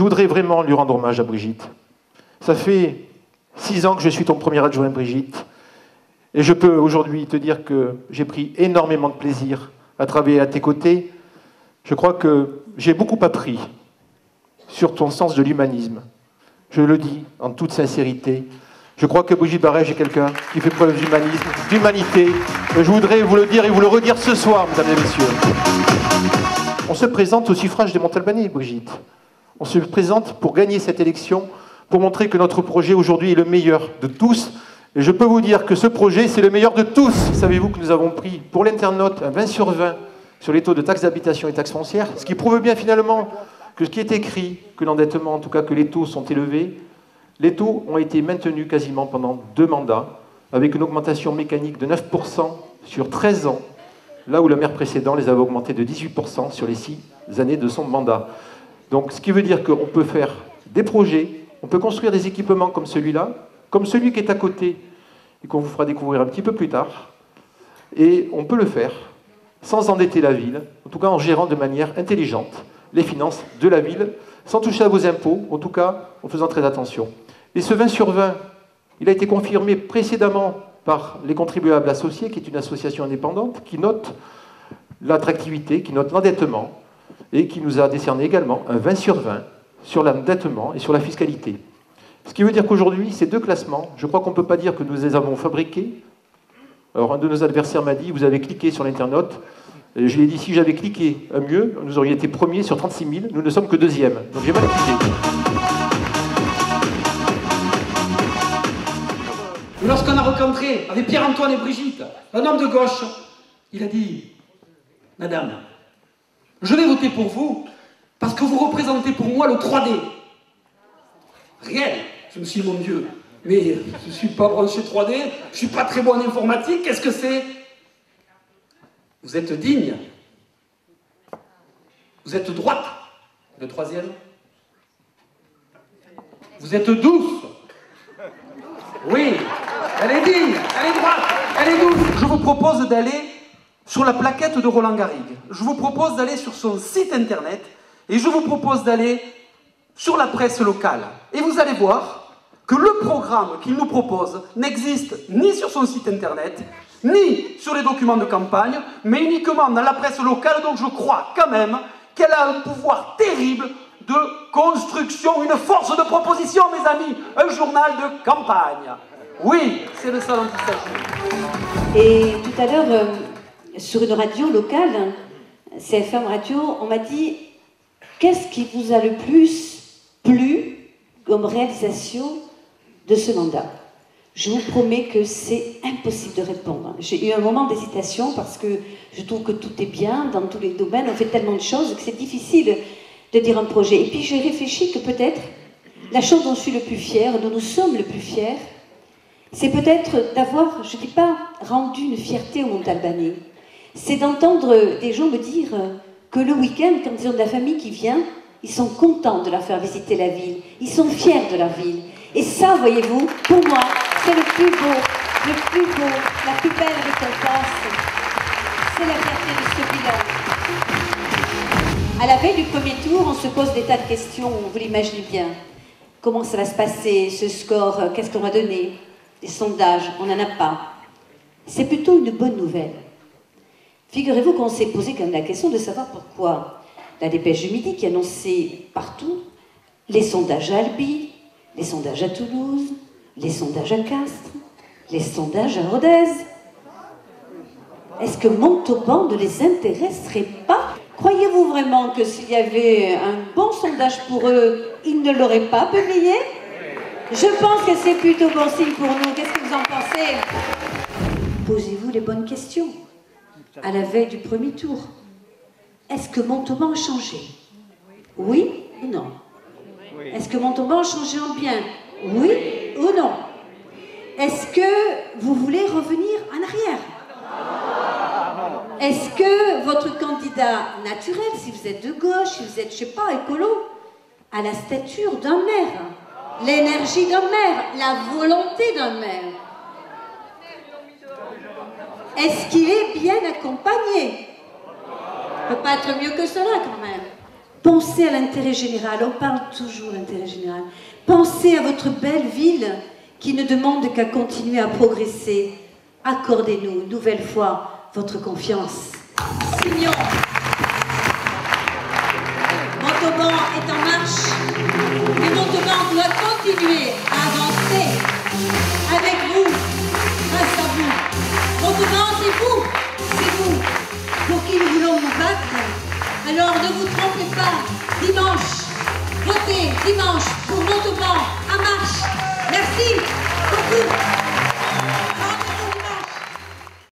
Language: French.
je voudrais vraiment lui rendre hommage à Brigitte. Ça fait 6 ans que je suis ton premier adjoint, Brigitte. Et je peux aujourd'hui te dire que j'ai pris énormément de plaisir à travailler à tes côtés. Je crois que j'ai beaucoup appris sur ton sens de l'humanisme. Je le dis en toute sincérité. Je crois que Brigitte Barège est quelqu'un qui fait preuve d'humanisme, d'humanité. Je voudrais vous le dire et vous le redire ce soir, mesdames et messieurs. On se présente au suffrage des Montalbanais, Brigitte. On se présente pour gagner cette élection, pour montrer que notre projet aujourd'hui est le meilleur de tous. Et je peux vous dire que ce projet, c'est le meilleur de tous. Savez-vous que nous avons pris pour l'internaute un 20 sur 20 sur les taux de taxes d'habitation et taxes foncières, ce qui prouve bien finalement que ce qui est écrit, que l'endettement, en tout cas que les taux sont élevés, les taux ont été maintenus quasiment pendant 2 mandats, avec une augmentation mécanique de 9% sur 13 ans, là où le maire précédent les avait augmentés de 18% sur les 6 années de son mandat. Donc ce qui veut dire qu'on peut faire des projets, on peut construire des équipements comme celui-là, comme celui qui est à côté, et qu'on vous fera découvrir un petit peu plus tard, et on peut le faire sans endetter la ville, en tout cas en gérant de manière intelligente les finances de la ville, sans toucher à vos impôts, en tout cas en faisant très attention. Et ce 20 sur 20, il a été confirmé précédemment par les contribuables associés, qui est une association indépendante, qui note l'attractivité, qui note l'endettement, et qui nous a décerné également un 20 sur 20 sur l'endettement et sur la fiscalité. Ce qui veut dire qu'aujourd'hui, ces 2 classements, je crois qu'on ne peut pas dire que nous les avons fabriqués. Alors un de nos adversaires m'a dit, vous avez cliqué sur l'internaute. Et je lui ai dit, si j'avais cliqué mieux, nous aurions été premiers sur 36 000, nous ne sommes que 2e. Donc j'ai mal cliqué. Lorsqu'on a rencontré avec Pierre-Antoine et Brigitte, un homme de gauche, il a dit, Madame, je vais voter pour vous parce que vous représentez pour moi le 3D. Réel. Je me suis dit, mon Dieu, mais je ne suis pas branché 3D, je ne suis pas très bon en informatique, qu'est-ce que c'est? Vous êtes digne. Vous êtes droite. Le 3e. Vous êtes douce. Oui, elle est digne, elle est droite, elle est douce. Je vous propose d'aller sur la plaquette de Roland Garrigue. Je vous propose d'aller sur son site internet et je vous propose d'aller sur la presse locale. Et vous allez voir que le programme qu'il nous propose n'existe ni sur son site internet, ni sur les documents de campagne, mais uniquement dans la presse locale, donc je crois quand même qu'elle a un pouvoir terrible de construction, une force de proposition, mes amis, un journal de campagne. Oui, c'est de ça dont il s'agit. Et tout à l'heure, sur une radio locale, CFM Radio, on m'a dit « Qu'est-ce qui vous a le plus plu comme réalisation de ce mandat ?» Je vous promets que c'est impossible de répondre. J'ai eu un moment d'hésitation parce que je trouve que tout est bien dans tous les domaines, on fait tellement de choses que c'est difficile de dire un projet. Et puis j'ai réfléchi que peut-être la chose dont je suis le plus fière, dont nous sommes le plus fiers, c'est peut-être d'avoir, je ne dis pas rendu une fierté aux Montalbanais, c'est d'entendre des gens me dire que le week-end, quand ils ont de la famille qui vient, ils sont contents de leur faire visiter la ville, ils sont fiers de leur ville. Et ça, voyez-vous, pour moi, c'est le plus beau, la plus belle récompense, c'est la fierté de ce bilan. À la veille du premier tour, on se pose des tas de questions, vous l'imaginez bien. Comment ça va se passer, ce score, qu'est-ce qu'on va donner? Les sondages, on n'en a pas. C'est plutôt une bonne nouvelle. Figurez-vous qu'on s'est posé quand même la question de savoir pourquoi la dépêche du Midi qui annonçait partout les sondages à Albi, les sondages à Toulouse, les sondages à Castres, les sondages à Rodez. Est-ce que Montauban ne les intéresserait pas? Croyez-vous vraiment que s'il y avait un bon sondage pour eux, ils ne l'auraient pas publié? Je pense que c'est plutôt bon signe pour nous. Qu'est-ce que vous en pensez? Posez-vous les bonnes questions. À la veille du premier tour, est-ce que Montauban a changé? Oui ou non? Est-ce que Montauban a changé en bien? Oui ou non? Est-ce que vous voulez revenir en arrière? Est-ce que votre candidat naturel, si vous êtes de gauche, si vous êtes, je sais pas, écolo, a la stature d'un maire, l'énergie d'un maire, la volonté d'un maire? Est-ce qu'il est bien accompagné? Il ne peut pas être mieux que cela quand même. Pensez à l'intérêt général, on parle toujours d'intérêt général. Pensez à votre belle ville qui ne demande qu'à continuer à progresser. Accordez-nous une nouvelle fois votre confiance. Signons. Montauban est en marche, mais Montauban doit continuer à avancer avec vous, grâce à vous. Montauban, c'est vous pour qui nous voulons nous battre. Alors ne vous trompez pas, dimanche, votez dimanche